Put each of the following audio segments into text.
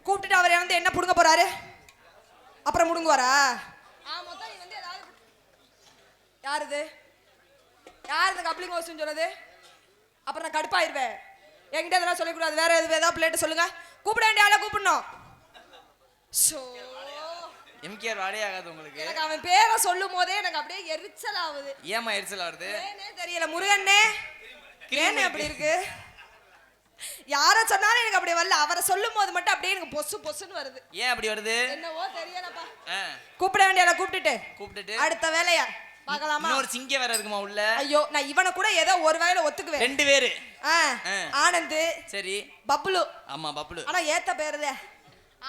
கூப்பிட்டுட்டு அவர் வந்து என்ன புடுங்க போறாரு? அப்புறம் முடுங்குவாரா? மொத்தம் நீ வந்து ஏதாவது யாருது கப்ளிங் ஹவுஸ்னு சொன்னது? அப்புறம் நான் கடுப்பாயிருவேன். என்கிட்ட இதெல்லாம் சொல்லக்கூடாது. வேற ஏதாவது பிளேட்டு சொல்லுங்க. கூப்பிட வேண்டிய ஆளை கூப்பிடணும். எம்கேஆர் வாடே ஆகாது உங்களுக்கு? எனக்கு அவன் பேரை சொல்லும் போதே எனக்கு அப்படியே எரிச்சல் ஆகுது. ஏமா எரிச்சல் ஆகுது? ஏனே தெரியல. முருகன்னே ஏனே அப்படி இருக்கு? யார சொன்னாலும் எனக்கு அப்படி வரல. அவரை சொல்லும் போது மட்டும் அப்படியே எனக்கு பொசு பொசுன்னு வருது. ஏன் அப்படி வருது? என்னவோ தெரியலப்பா. கூப்பிட வேண்டிய கூப்பிட்டுட்டு அடுத்த வேலையா பார்க்கலாமா? இன்னொரு சிங்க வேற இருக்குமா உள்ள? ஐயோ, நான் இவனை கூட ஏதோ ஒரு வேளை ஒத்துக்குவேன். 2 பேரு. ஆனந்த், சரி, பப்ளு. ஆமா பப்ளு. ஆனா ஏத்த பேருதே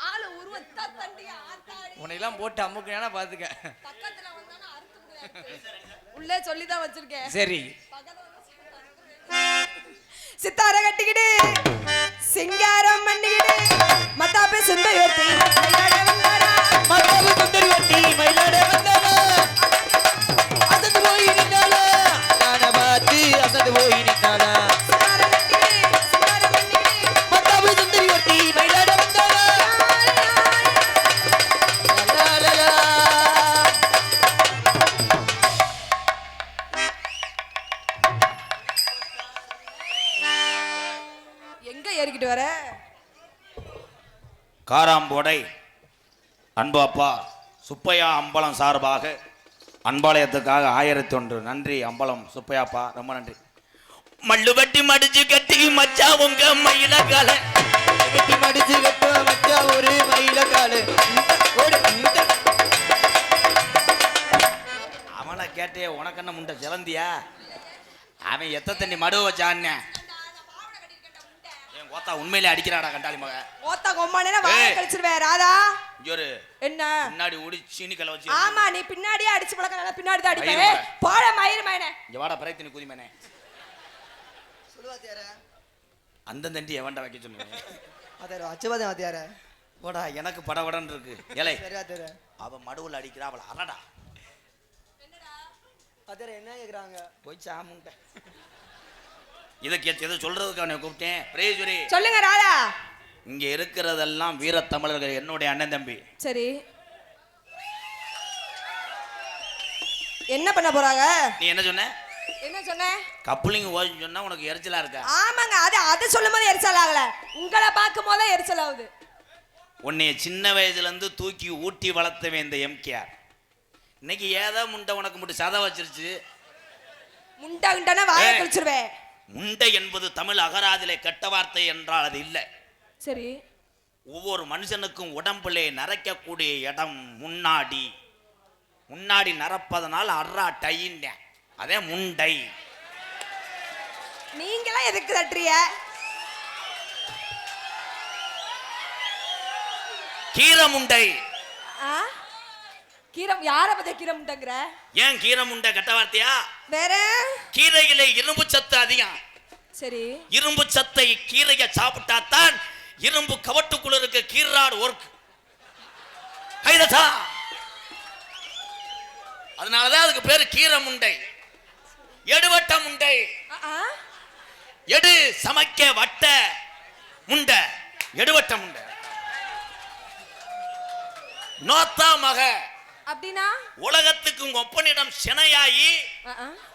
ஆளு உருவத்தா தண்டி ஆத்தாடி. உன்னையெல்லாம் போட்டு அமுக்குனா பாத்துக்க. பக்கத்துல வந்தானா அறுத்து விடுவேன். உள்ளே சொல்லி தான் வச்சிருக்கேன். சரி. சித்தார கட்டிக்கிட்டு சிங்காரம் பண்ணிக்கிட்டு மத்தாப்பே சுந்தரிவர்த்தி மயிலாட வந்தாரா. மத்தாப்பே சுந்தரிவர்த்தி மயிலாட வந்தாரா. அசந்து போய் நின்னாளா. நான பார்த்து அசந்து போய் நின்னாளா. மத்தாப்பே சுந்தரிவர்த்தி மயிலாட வந்தாரா. எங்க ஏறிக்கிட்டு வர? காராம்போடை அன்பு அப்பா சுப்பையா அம்பலம் சார்பாக அன்பாலயத்துக்காக 1001 நன்றி. அம்பலம் சுப்பையாப்பா, ரொம்ப நன்றி. மல்லு வட்டி மடிச்சு கட்டி மச்சா உங்க மயில கால கட்டி மடிச்சு கட்ட மச்சா ஒரு மயில கால. அவனை கேட்டே உனக்கு என்ன முண்டை செலந்தியா? அவன் எத்த தண்ணி மடுவ வச்சான்னு என் கோத்தா உண்மையிலே அடிக்கிறாடா கண்டாளி மக. கோத்தா கொம்மானேனா வாயை கழிச்சிருவே. ராதா ஜோரு என்ன பின்னாடி ஓடி சீனி கல வச்சு. ஆமா, நீ பின்னாடியே அடிச்சு பழக்க. நல்லா பின்னாடி தான் அடிப்பே. போட மயிர் மயனே. இங்க வாடா பிரயத்தினி குதிமேனே. சொல்லுவாத்தியாரே அந்த தண்டி எவன்டா வைக்க சொன்னேன்? அதே அச்சுவாதே வாத்தியாரே. போடா, எனக்கு படபடன்னு இருக்கு. ஏலே சரி வாத்தியாரே. அவ மடுவுல அடிக்கிறா, அவள அரடா. என்னடா வாத்தியாரே என்ன கேக்குறாங்க? போய் சாமுண்ட இதை எதை சொல்றதுக்கு அவனை கூப்பிட்டேன். பிரேஜுரி சொல்லுங்க ராதா. இங்க இருக்கிறதெல்லாம் வீரத்தமிழர்கள், என்னுடைய அண்ணன் தம்பி. சரி, என்ன பண்ண போறாங்க? நீ என்ன சொன்ன? என்ன சொன்ன? கப்ளிங் ஓய் சொன்னா உனக்கு எரிச்சலா இருக்கா? ஆமாங்க, அது சொல்லும் போது எரிச்சல் ஆகல, உங்களை பார்க்கும் போது எரிச்சல் ஆகுது. உன்னைய சின்ன வயசுல இருந்து தூக்கி ஊட்டி வளர்த்தவே இந்த எம்கேஆர். இன்னைக்கு ஏதோ முண்டை உனக்கு மட்டும் சதை வச்சிருச்சு. முண்டை வாயை கழிச்சிருவேன். முண்டை என்பது தமிழ் அகராதிலே கெட்ட வார்த்தை என்றால் அது இல்லை. சரி, ஒவ்வொரு மனுஷனுக்கும் உடம்புலே நரைக்கக்கூடிய இடம் முன்னாடி. முன்னாடி நரப்பதனால் அர்ரா டைன்னு, அதே முண்டை. நீங்களாம் எதுக்கு தட்டுறிய? கீரமுண்டை. கீரம் யார பத்தி கீரமுண்டங்கற? ஏன் கீரமுண்டை கெட்ட வார்த்தையா? வேற கீரையிலே இரும்பு சத்து அதிகம். சரி, இரும்பு சத்தை கீரையை சாப்பிட்டா தான் இரும்பு கவட்டுக்குள்ள இருக்க கீராடு ஒர்க். கைதா, அதனாலதான் அதுக்கு பேரு கீரமுண்டை. எடுவட்ட முண்டை. எடு சமைக்க வட்ட முண்டை, எடுவட்ட முண்டை. நோத்தா மக அப்படினா உலகத்துக்கு உங்க ஒப்பனிடம் சினையாயி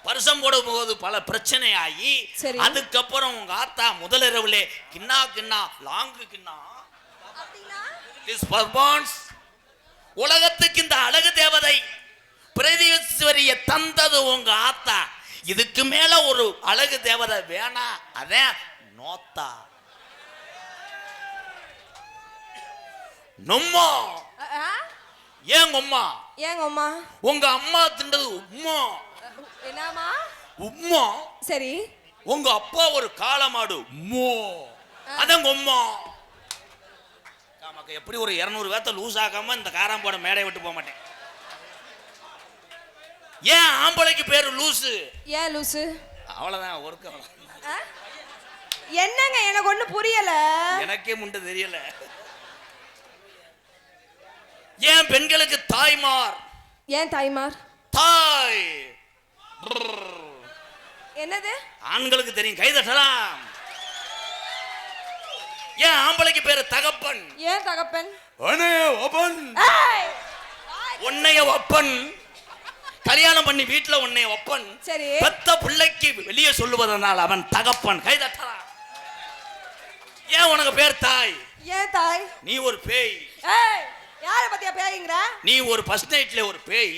வருஷம் போடும் போது பல பிரச்சனையாகி, அதுக்கப்புறம் உங்க ஆத்தா முதலிரவுலே கிண்ணா கிண்ணா லாங்கு கிண்ணா உலகத்துக்கு இந்த அழகு தேவதை பிரதீஸ்வரிய தந்தது உங்க ஆத்தா. இதுக்கு மேல ஒரு அழகு தேவதை வேணா, அதே நோத்தா. நொம்மா ஏங்க அம்மா? ஏங்க அம்மா? உங்க அம்மா திண்டது உம்மா. என்னமா உம்மா? சரி, உங்க அப்பா ஒரு காளமாடு உம்மோ, அதங்க உம்மா. நமக்கு எப்படி ஒரு 200 பேத்த லூஸ் ஆகாம இந்த காராம்போட மேடை விட்டு போக மாட்டேன். ஏன் ஆம்பளைக்கு பேரு லூசு? ஏன் லூசு? அவ்வளவுதான் ஒர்க். என்னங்க எனக்கு ஒண்ணு புரியல. எனக்கே முண்டை தெரியல. ஏன் பெண்களுக்கு தாய்மார்? ஏன் தாய்மார்? தாய் என்னது? ஆண்களுக்கு தெரியும், கைதட்டலாம். ஏன் ஆம்பளைக்கு பேரு தகப்பன்? ஏன் தகப்பன்? ஏய்! உன்னைய ஒப்பன் கல்யாணம் பண்ணி வீட்டுல உன்னைய ஒப்பன் சரி. பெத்த பிள்ளைக்கு வெளியே சொல்லுவதனால் அவன் தகப்பன். கை தட்டலாம். ஏன் உனக்கு பேர் தாய்? ஏன் தாய்? நீ ஒரு பேய். ஏய்! யார பத்தியா பேய்ங்கற? நீ ஒரு ஃபர்ஸ்ட் நைட்ல ஒரு பேய்.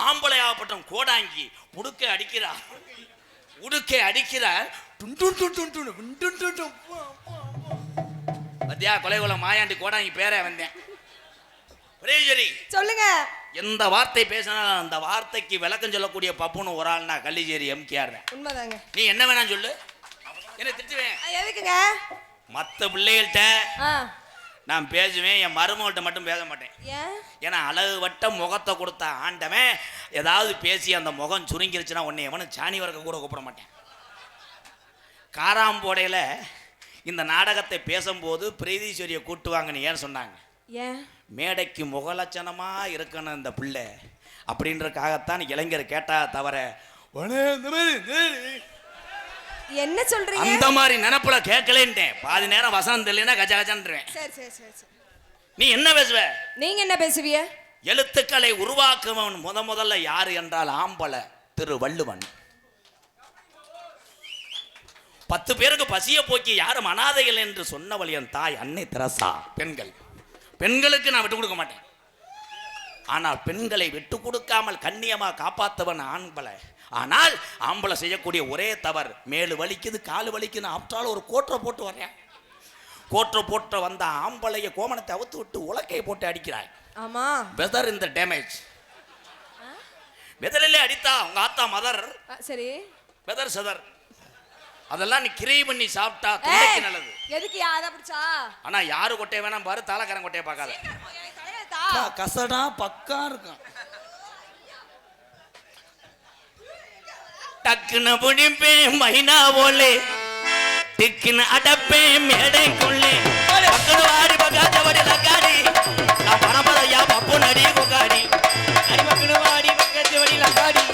ஆம்பளை ஆகப்பட்டம் கோடாங்கி உடுக்கை அடிக்கிறா. உடுக்கை அடிக்கிறா. பத்தியா கொலைகுல மாயாண்டி கோடாங்கி பேரே வந்தேன். சரி சொல்லுங்க. எந்த வார்த்தை பேசினாலும் அந்த வார்த்தைக்கு விளக்கம் சொல்லக்கூடிய பப்புன்னு ஒரு ஆள்னா கள்ளிச்சேரி எம்கேஆர். உண்மைதாங்க. நீ என்ன வேணா சொல்லு, என்ன திட்டுவேன். எதுக்குங்க? மற்ற பிள்ளைகள்கிட்ட ஆ. நான் பேசுவேன், என் மருமகள்கிட்ட மட்டும் பேச மாட்டேன். ஏன்? ஏன்னா அழகு வட்ட முகத்தை கொடுத்த ஆண்டவன் ஏதாவது பேசி அந்த முகம் சுருங்கிருச்சுன்னா உன்னை எவனும் சாணி வரைக்கும் கூட கூப்பிட மாட்டேன். காராம்போடையில் இந்த நாடகத்தை பேசும்போது பிரீதீஸ்வரியை கூட்டுவாங்கன்னு ஏன் சொன்னாங்க? ஏன்? மேடைக்கு முகலட்சணமா இருக்கணும் இந்த பிள்ளை அப்படின்றதுக்காகத்தான் இளைஞர் கேட்டா தவிர என்ன சொல்றீங்க? அந்த மாதிரி நினைப்புல கேட்கலேன்ட்டேன். பாதி நேரம் வசனம் தெரியலனா கஜ கஜன்றேன். சரி சரி சரி சரி. நீ என்ன பேசுவ? நீங்க என்ன பேசுவீங்க? எழுத்துக்களை உருவாக்குவன் முதல்ல யாரு என்றால் ஆம்பளை திருவள்ளுவன். 10 பேருக்கு பசிய போக்கி யாரும் அனாதைகள் என்று சொன்னவள் என் தாய் அன்னை தெரசா. பெண்களுக்கு நான் விட்டு கொடுக்க மாட்டேன். ஆனால் பெண்களை விட்டு கொடுக்காமல் கண்ணியமா காப்பாத்தவன் ஆம்பளை. ஆனால் ஆம்பளை செய்யக்கூடிய ஒரே தவறு, மேலு வலிக்குது காலு வலிக்குது ஆப்டால ஒரு கோட்டரை போட்டு வரேன். கோட்டரை போட்டு வந்த ஆம்பளைய கோமணத்தை அவுத்து விட்டு உலக்கையை போட்டு அடிக்கிறாய். ஆமா. வெதர் இந்த டேமேஜ். வெதரிலே அடித்தா உங்க ஆத்தா மதர். சரி. வெதர் சதர் அதெல்லாம் நீ கிரீம் பண்ணி சாப்பிட்டா தொண்டைக்கு நல்லது. எதுக்கு யாரா பிடிச்சா? ஆனா யாரு கொட்டைய வேணாம் பாரு, தாளக்காரன் கொட்டைய பார்க்காத. கசடா பக்கா இருக்கும். டக்குன்னு புடிப்பே மைனா போலே டிக்குன்னு அடப்பே மேடைக்குள்ளே பக்கத்து வாடி பக்காத்தபடி லக்காடி நான் பரம்பரையா பப்பு நடி கொக்காடி அடிமக்குன்னு வாடி பக்கத்து வடி லக்காடி.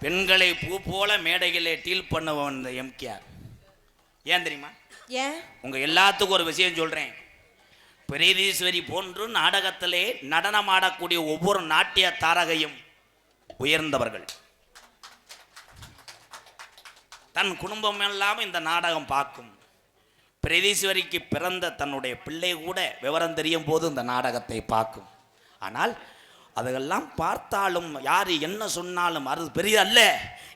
பெண்களை பூ போல மேடைகளே டீல் பண்ணுவன் இந்த எம்கேஆர். ஏன் தெரியுமா? ஏன்? உங்க எல்லாத்துக்கும் ஒரு விஷயம் சொல்றேன். பிரீதீஸ்வரி போன்று நாடகத்திலே நடனமாடக்கூடிய ஒவ்வொரு நாட்டிய தாரகையும் உயர்ந்தவர்கள். தன் குடும்பம் இல்லாமல் இந்த நாடகம் பார்க்கும். பிரீதீஸ்வரிக்கு பிறந்த தன்னுடைய பிள்ளை கூட விவரம் தெரியும் போது இந்த நாடகத்தை பார்க்கும். ஆனால் அதெல்லாம் பார்த்தாலும் யார் என்ன சொன்னாலும் அது பெரிய அல்ல.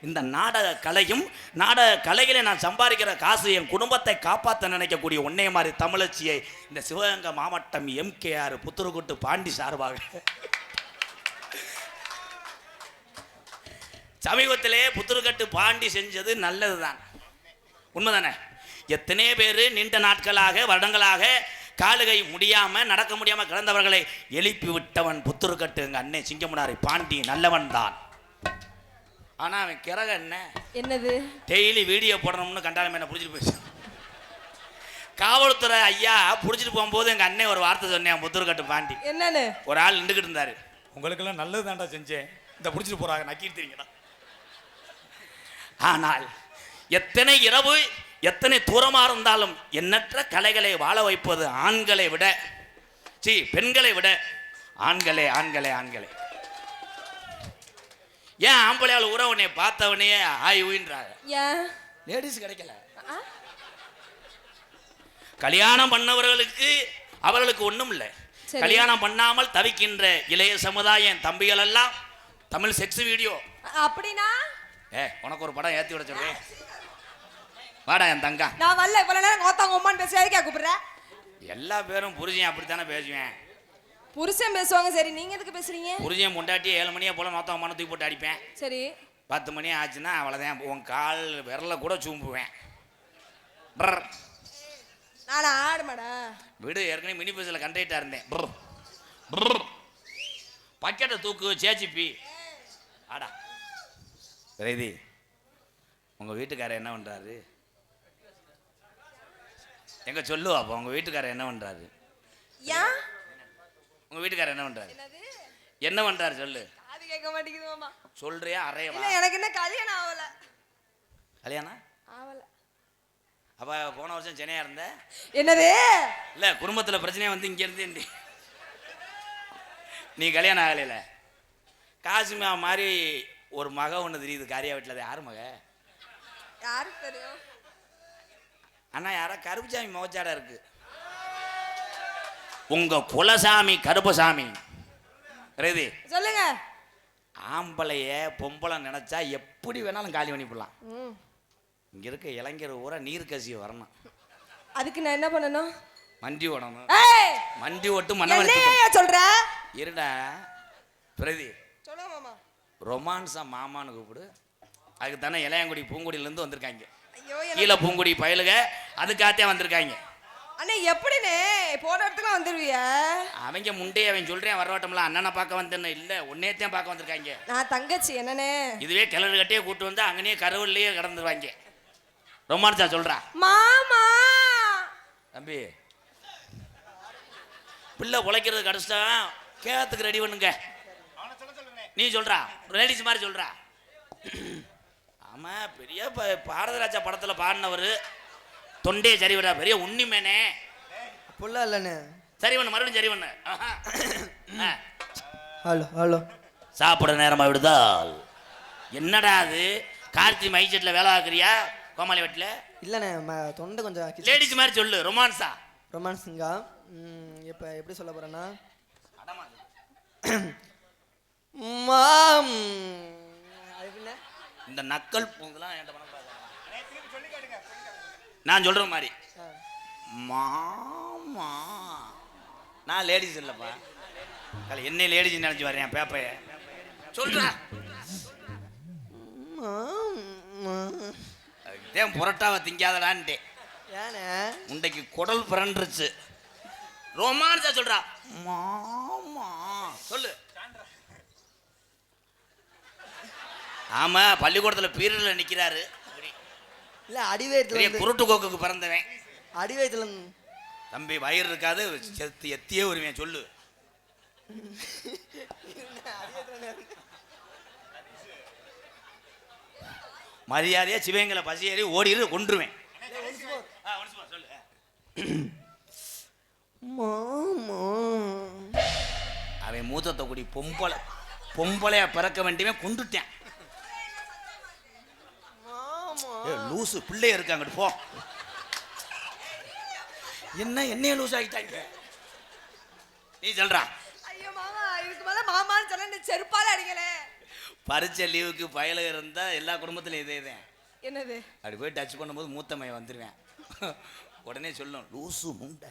இந்த நாடக கலையும் நாடக கலைகளை நான் சம்பாதிக்கிற காசு என் குடும்பத்தை காப்பாற்ற நினைக்கக்கூடிய ஒன்னே மாதிரி தமிழச்சியை இந்த சிவகங்கை மாவட்டம் எம்கேஆர் புத்துருக்குட்டு பாண்டி சார்பாக சமீபத்திலே புத்துருக்கட்டு பாண்டி செஞ்சது நல்லதுதான், உண்மைதானே? எத்தனை பேர் நீண்ட நாட்களாக வருடங்களாக காலுகை முடியாம நடக்க முடியாம கிடந்தவர்களை எழுப்பி விட்டவன் புத்துருக்கட்டு எங்க அண்ணே சிங்கமுனாரை பாண்டி நல்லவன் தான். ஆனா அவன் கிறக என்ன என்னது? டெய்லி வீடியோ போடணும்னு கண்டாலும் என்ன புடிச்சிட்டு போயிடுச்சு. காவல்துறை ஐயா புடிச்சிட்டு போகும்போது எங்க அண்ணன் ஒரு வார்த்தை சொன்னேன் புத்துருக்கட்டு பாண்டி. என்னன்னு? ஒரு ஆள் நின்றுகிட்டு இருந்தாரு. உங்களுக்கு எல்லாம் நல்லது தாண்டா செஞ்சேன், இந்த புடிச்சிட்டு போறாங்க நக்கிட்டு. ஆனால் எத்தனை இரவு எத்தனை தூரமா இருந்தாலும் எண்ணற்ற கலைகளை வாழ வைப்பது ஆண்களை விட பெண்களை விட ஆண்களே ஆண்களே ஆண்களே. ஏன் ஆம்பளையால் உறவனை பார்த்தவனே ஆய்வுன்றாங்க. லேடிஸ் கிடைக்கல. கல்யாணம் பண்ணவர்களுக்கு அவர்களுக்கு ஒண்ணும் இல்லை. கல்யாணம் பண்ணாமல் தவிக்கின்ற இளைய சமுதாயம் தம்பிகள் எல்லாம் தமிழ் செக்ஸ் வீடியோ. அப்படினா உனக்கு ஒரு படம் ஏத்தி விட சொல்றேன், வாடா என் தங்கா. நான் வரல, இவ்வளவு நேரம் கோத்தாங்க உம்மான்னு பேசி எதுக்கே கூப்பிடுற? எல்லா பேரும் புருஷன் அப்படித்தானே பேசுவேன். புருஷன் பேசுவாங்க, சரி நீங்க எதுக்கு பேசுறீங்க? புருஷன் முண்டாட்டி 7 மணியா போல நோத்தவங்க மன தூக்கி போட்டு அடிப்பேன். சரி 10 மணி ஆச்சுன்னா அவ்வளோதான், உன் கால் விரல கூட சூம்புவேன். நான் ஆடு மாடா விடு, ஏற்கனவே மினி பஸ்ஸில் கண்டக்டா இருந்தேன். பக்கெட்டை தூக்கு சேச்சிப்பி ஆடா. ரெதி உங்க வீட்டுக்காரர் என்ன பண்றாரு? எங்க சொல்லு அப்போ உங்க வீட்டுக்காரர் என்ன பண்றாரு? உங்க வீட்டுக்காரர் என்ன பண்றாரு? என்ன பண்றாரு சொல்லு. கேட்க மாட்டேங்குது மாமா. சொல்றியா அறையவா? இல்ல எனக்கு என்ன கல்யாணம் ஆகல. கல்யாணம் ஆகல. அப்ப போன வருஷம் சென்னையா இருந்த? என்னது? இல்ல குடும்பத்துல பிரச்சனையா வந்து இங்க இருந்து நீ கல்யாணம் ஆகலையில. காசுமா மாதிரி ஒரு மக ஒன்று தெரியுது காரியா வீட்டில். யாரு மக? யாருக்கு தெரியும்? அண்ணா யாரா கருப்புசாமி முகச்சாடா இருக்கு. உங்க குலசாமி கருப்பசாமி ரெடி சொல்லுங்க. ஆம்பளைய பொம்பளை நினைச்சா எப்படி வேணாலும் காலி பண்ணி போடலாம். இங்க இருக்க இளைஞர் ஊரா நீர் கசிய வரணும். அதுக்கு நான் என்ன பண்ணணும்? மண்டி ஓடணும். ஏய் மண்டி ஓட்டு மண்ணை என்னையா சொல்ற? இருடா பிரதி சொல்லுங்க மாமா. ரொமான்ஸா மாமான்னு கூப்பிடு. அதுக்கு தானே இளையங்குடி பூங்குடியிலேருந்து வந்திருக்காங்க. ஐயோ கீழே பூங்குடி பயலுக அதுக்காகத்தான் வந்திருக்காங்க. அண்ணே எப்படினே போன இடத்துல வந்துருவிய? அவங்க முண்டே அவன் சொல்றேன் வரவாட்டம்ல அண்ணனை பார்க்க வந்தேன்னு இல்லை ஒன்னேத்தையும் பார்க்க வந்திருக்காங்க. நான் தங்கச்சி என்னனே. இதுவே கிளறு கட்டியே கூட்டு வந்து அங்கனே கருவிலேயே கடந்துருவாங்க. ரொமான்ஸா சொல்றா மாமா. தம்பி பிள்ளை உழைக்கிறது கடைசிட்டா கேத்துக்கு ரெடி பண்ணுங்க. நீ சொல்றா லேடிஸ் மாதிரி சொல்றா. ஆமா பெரிய பாரதராஜா படத்துல பாடினவர் தொண்டே சரி விடா பெரிய உண்ணிமேனே. புள்ள இல்லைண்ணே. சரி பண்ணு மறுபடியும் சரி பண்ணு. ஹலோ ஹலோ சாப்பிட நேரமா விடுதால். என்னடா அது கார்த்தி மைசெட்ல வேலை ஆக்குறியா கோமாளி வீட்டில்? இல்லைண்ணே தொண்டை கொஞ்சம் லேடிஸ் மாதிரி சொல்லு. ரொமான்ஸா ரொமான்ஸுங்கா. இப்போ எப்படி சொல்ல போகிறேன்னா மாம் இந்த நக்கல் பூங்கெல்லாம் என்கிட்ட பண்ணக்கூடாது. நான் சொல்ற மாதிரி மாமா. நான் லேடிஸ் இல்லைப்பா. என்ன லேடிஸ் நினைச்சு வரேன் பேப்பைய சொல்றேன். ஏன் புரட்டாவை திங்காதடான்ட்டே. ஏண்ணே உண்டைக்கு குடல் பிறண்டுருச்சு. ரொமான்ஸா சொல்றா மாமா சொல்லு. ஆமா பள்ளிக்கூடத்துல பீரியட்ல நிக்கிறாரு. இல்லை அடிவயத்தில் குருட்டு கோக்குக்கு பிறந்தவன். அடிவயத்தில் தம்பி வயிறு இருக்காது செத்து எத்தியே வருவேன் சொல்லு. மரியாதையா சிவங்களை பசியேறி ஓடிடு கொன்றுவேன். அவன் மூத்தத்தை கூடி பொம்பளையா பிறக்க வேண்டியவே கொண்டுட்டேன். லூசு பிள்ளை இருக்காங்க போ. என்னைய லூஸ் ஆகிட்டாங்க. நீ சொல்றா. ஐயோ மாமா இதுக்கு மேல மாமான்னு சொல்ல இந்த செருப்பால அடிக்கலே. பரிச்சை லீவுக்கு பயல இருந்தா எல்லா குடும்பத்திலும் இதே தான். என்னது? அப்படி போய் டச் பண்ணும்போது மூத்தமையை வந்துருவேன். உடனே சொல்லும் லூசு முண்டை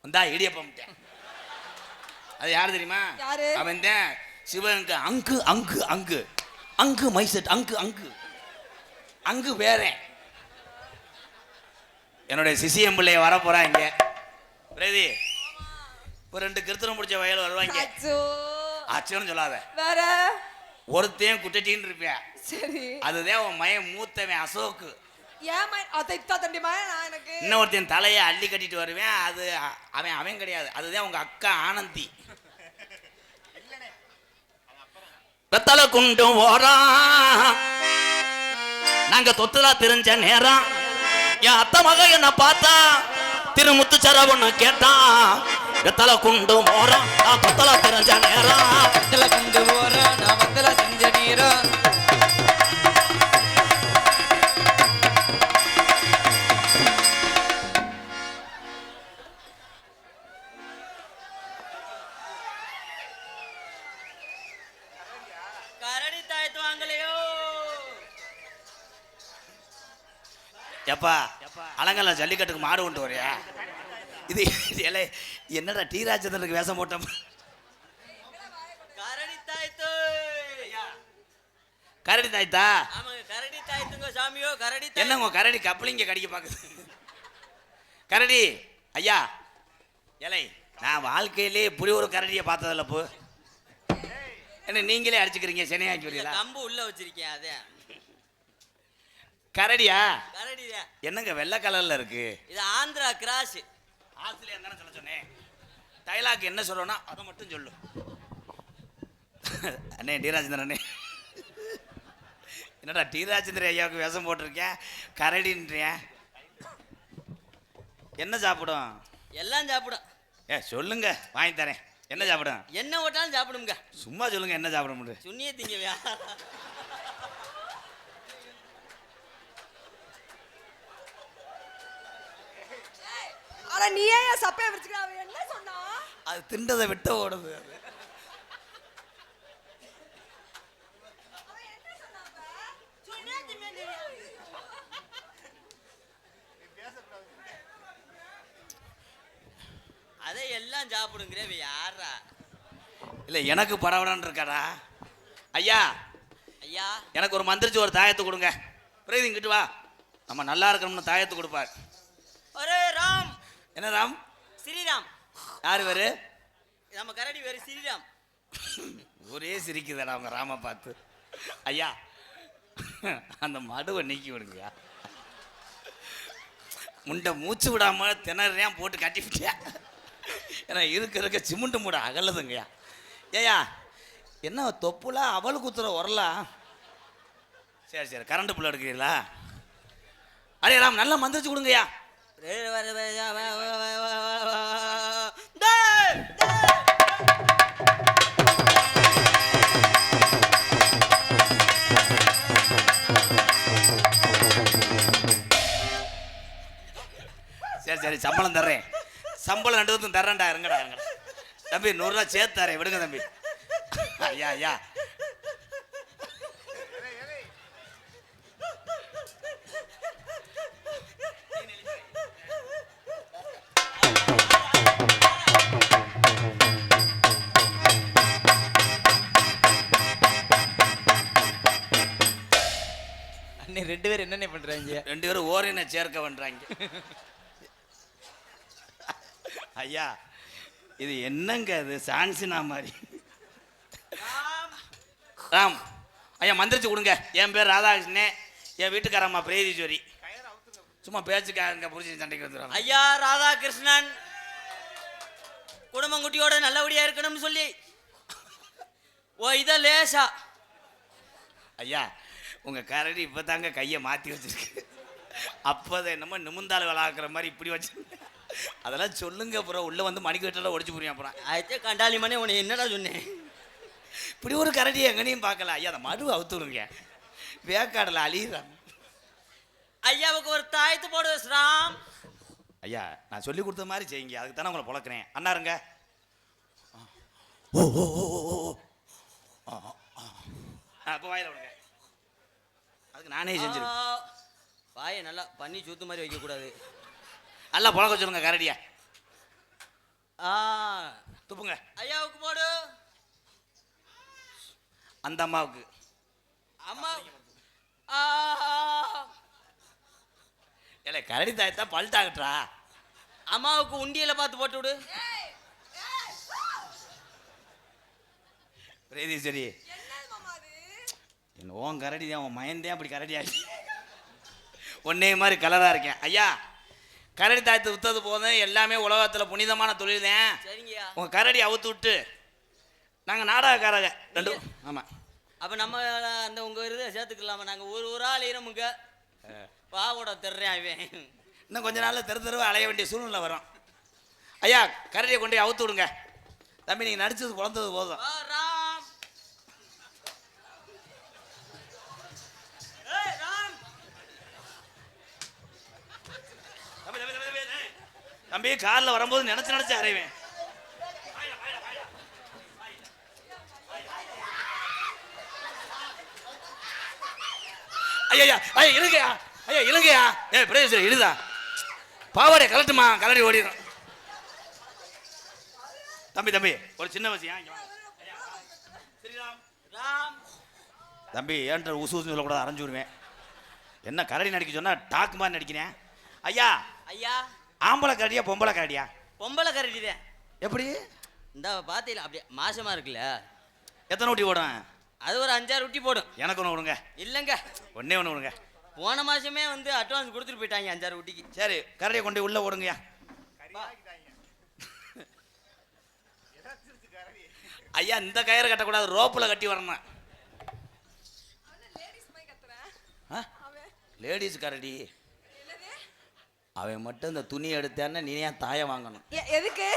வந்தா இடியப்பம். அது யாரு தெரியுமா? அவன் தான் சிவனுக்கு அங்கு அங்கு அங்கு அங்கு மைசெட் அங்கு அங்கு அங்கு வேற. என்னுடைய சிசிஎம் பிள்ளைய வர போறாங்க. பிரதி ஒரு 2 கிருத்திரம் முடிச்ச வயல் வருவாங்க. ஆச்சோன்னு சொல்லாத. வேற ஒருத்தையும் குட்டின்னு இருப்பேன். சரி அதுதான் உன் மயன் மூத்தவன் அசோக்கு. ஏன் அதை இத்தா தண்டி மயன் நான் எனக்கு இன்னொருத்தையும் தலையை அள்ளி கட்டிட்டு வருவேன். அது அவன் கிடையாது. அதுதான் உங்க அக்கா ஆனந்தி. வெத்தலை குண்டு ஓரம் நாங்க தொத்துலா தெரிஞ்ச நேரம் என் அத்தை மக என்ன பார்த்தா திருமுத்து சரவன்னு கேட்டான். வெத்தலை குண்டு ஓரம் நான் தொத்தலா தெரிஞ்ச நேரம் வெத்தலை குண்டு ஓரம் நான் வெத்தலை செஞ்ச நேரம். எப்பா அலங்கல்ல ஜல்லிக்கட்டுக்கு மாடு கொண்டு வரையா? இது என்னடா டி ராஜேந்திரனுக்கு வேஷம் போட்டோம். கரடி தாய்த்தா என்னங்க கரடி கப்பலிங்க கடிக்க பாக்குது. கரடி ஐயா இலை நான் வாழ்க்கையிலே இப்படி ஒரு கரடியை பார்த்ததில்ல. போ என்ன நீங்களே அடிச்சுக்கிறீங்க சென்னையாக்கி வரீங்களா? கம்பு உள்ள வச்சிருக்கேன். அதே கரடியா? கரடியா என்னங்க வெள்ளை கலர்ல இருக்கு? இது ஆந்திரா கிராஸ். ஆஸ்திரேலியா தானே சொல்ல சொன்னேன். டைலாக் என்ன சொல்றோம்னா அதை மட்டும் சொல்லு. அண்ணே டி ராஜேந்திரன் அண்ணே, என்னடா டி ராஜேந்திரன் ஐயாவுக்கு விஷம் போட்டிருக்கேன் கரடின்றேன். என்ன சாப்பிடும்? எல்லாம் சாப்பிடும். சொல்லுங்க வாங்கி தரேன். என்ன சாப்பிடும்? என்ன ஓட்டாலும் சாப்பிடுங்க. சும்மா சொல்லுங்க என்ன சாப்பிட முடியும்? சுண்ணியே திங்கவியா? ஆனா நீ ஏன் சப்பைய வச்சுக்கிற? அவன் என்ன சொன்னா? அது திண்டதை விட்ட ஓடுது. அது அதை எல்லாம் சாப்பிடுங்கிற யாரா? இல்லை எனக்கு பரவலான்னு இருக்காடா. ஐயா ஐயா எனக்கு ஒரு மந்திரிச்சு ஒரு தாயத்தை கொடுங்க. பிரீதி இங்கிட்டு வா, நம்ம நல்லா இருக்கணும்னு தாயத்தை கொடுப்பார். ஒரே ராம். என்ன ராம்? ஸ்ரீராம். யார் வேறு? நம்ம கரடி வேறு ஸ்ரீராம். ஒரே சிரிக்குதாடா அவங்க ராம பார்த்து. ஐயா அந்த மடுவை நீக்கி விடுங்க. முண்டை மூச்சு விடாம திணறேன் போட்டு கட்டிவிட்டியா. ஏன்னா இருக்க சிமெண்ட் மூட அகலதுங்கய்யா. ஏயா என்ன தொப்புலா அவள் குத்துற உரலாம்? சரி சரி கரண்ட் புள்ள எடுக்கிறீங்களா? அரே ராம் நல்லா மந்திரிச்சு கொடுங்கய்யா. சரி சரி சம்பளம் தர்றேன். சம்பளம் 2 பேருக்கும் தர்றேன்டா. இருங்கடா இருங்கடா தம்பி, 100 ரூபா சேர்த்து தரேன், விடுங்க தம்பி. ஐயா ஐயா அண்ணே 2 பேரும் என்னென்ன பண்றாங்க? 2 பேரும் ஓரின சேர்க்க பண்றாங்க. ஐயா இது என்னங்க இது சான்சினா மாதிரி? ராம் ஐயா மந்திரிச்சு கொடுங்க. என் பேர் ராதாகிருஷ்ணன், என் வீட்டுக்காரம்மா பிரேதீஸ்வரி. சும்மா பேச்சுக்காரங்க புரிச்சு சண்டைக்கு வந்துடுறாங்க. ஐயா ராதாகிருஷ்ணன் குடும்பங்குட்டியோட நல்லபடியா இருக்கணும்னு சொல்லி இத லேசா. ஐயா உங்க கரடி இப்பதாங்க கையை மாத்தி வச்சிருக்கு. அப்போதை என்னமோ நிமிந்தாள் விளாக்குற மாதிரி இப்படி வச்சு அதெல்லாம் சொல்லுங்க. அப்புறம் உள்ள வந்து மணிக்கு வெட்டலாம் ஒடிச்சு புரியும். அப்புறம் ஆயிரத்தே கண்டாலி மணி உன்னை என்னடா சொன்னேன்? இப்படி ஒரு கரடி எங்கனையும் பார்க்கல. ஐயா அந்த மடு அவுத்துருங்க, வேக்காடல அழியிறாங்க. ஐயாவுக்கு ஒரு தாயத்து போடு ராம். ஐயா நான் சொல்லி கொடுத்த மாதிரி செய்யுங்க, அதுக்கு தானே உங்களை பொழக்கிறேன். அண்ணாருங்க. ஓ ஓ ஓ அப்போ வாயில விடுங்க. அதுக்கு நானே செஞ்சிருக்கேன். வாயை நல்லா பண்ணி சூத்து மாதிரி வைக்க கூடாது. நல்லா புழக்க சொல்லுங்க கரடியா. துப்புங்க. ஐயாவுக்கு போடு. அந்த அம்மாவுக்கு. அம்மா இல்லை கரடி தாயத்தா பல்ட்டாகட்டா. அம்மாவுக்கு உண்டியல பார்த்து போட்டு விடு. பிரேதீஸ்வரி என்ன ஓன் கரடி தான், உன் மயந்தேன் அப்படி கரடி ஆகி ஒன்னே மாதிரி கலராக இருக்கேன். ஐயா கரடி தாயத்தை விற்றது போதும், எல்லாமே உலகத்தில் புனிதமான தொழில் தான். சரிங்கய்யா. உங்கள் கரடி அவுத்து விட்டு நாங்கள் நாடகக்காரங்க 2. ஆமாம். அப்போ நம்ம அந்த உங்கள் இதை சேர்த்துக்கலாமா? நாங்கள் ஒரு ஆள் இருமுங்க பாவோட தெர்றேன் அவன். இன்னும் கொஞ்ச நாளில் தெருவா அலைய வேண்டிய சூழ்நிலை வரும். ஐயா கரடியை கொண்டு அவுத்து விடுங்க. தம்பி நீங்கள் நடிச்சது குழந்தது போதும். ராம் ராம் தம்பி காரில் வரும்போது நினைச்சு அறைவேன். ஐயா ஐயா இருங்கயா, ஐயா இருங்கயா. பிரதேசம் இழுதா பாவாடை கலட்டுமா, கலடி ஓடிடும். தம்பி தம்பி ஒரு சின்ன விஷயம். ராம் தம்பி ஏன்ற உசு உசு சொல்லக்கூடாது, அரைஞ்சு விடுவேன். என்ன கரடி நடிக்க சொன்னா டாக்கு மாதிரி நடிக்கிறேன். ஐயா ஐயா ஆம்பளை கரடியா பொம்பளை கரடியா? பொம்பளை கரடிதான். எப்படி? இந்த பார்த்தீங்களா அப்படியே மாசமா இருக்குல்ல, எத்தனை ஊட்டி போடும்? அது ஒரு 5-6 ஊட்டி போடும். எனக்கு ஒன்று விடுங்க. இல்லைங்க ஒன்னே ஒன்று விடுங்க. போன மாசமே வந்து அட்வான்ஸ் கொடுத்துட்டு போயிட்டாங்க 5-6 ஊட்டிக்கு. சரி கரடியை கொண்டு உள்ள ஓடுங்கய்யா. ஐயா இந்த கயிறு கட்டக்கூடாது, ரோப்புல கட்டி வரணும். லேடிஸ் கரடி அவன் மட்டும் இந்த துணி எடுத்தான்னு நீ ஏன் தாயை வாங்கணும்? எதுக்கு?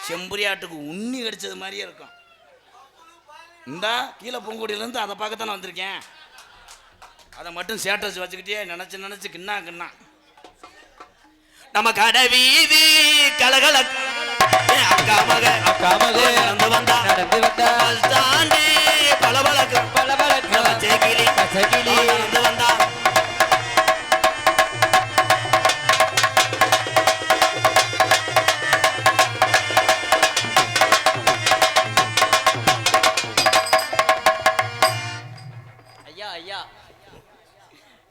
செம்பரியாட்டுக்கு உண்ணி கடிச்சது மாதிரியே இருக்கும். இந்தா கீழே பூங்குடியிலேருந்து அதை பார்க்கத்தானே வந்திருக்கேன். அதை மட்டும் சேட்டஸ் வச்சுக்கிட்டே நினச்சி கிண்ணா கிண்ணா. நம்ம கடை வீதி கலகல அக்கா மக நடந்து வந்தா தாண்டி பளபளக்கு கிளி நடந்து வந்தா. ஐயா ஐயா,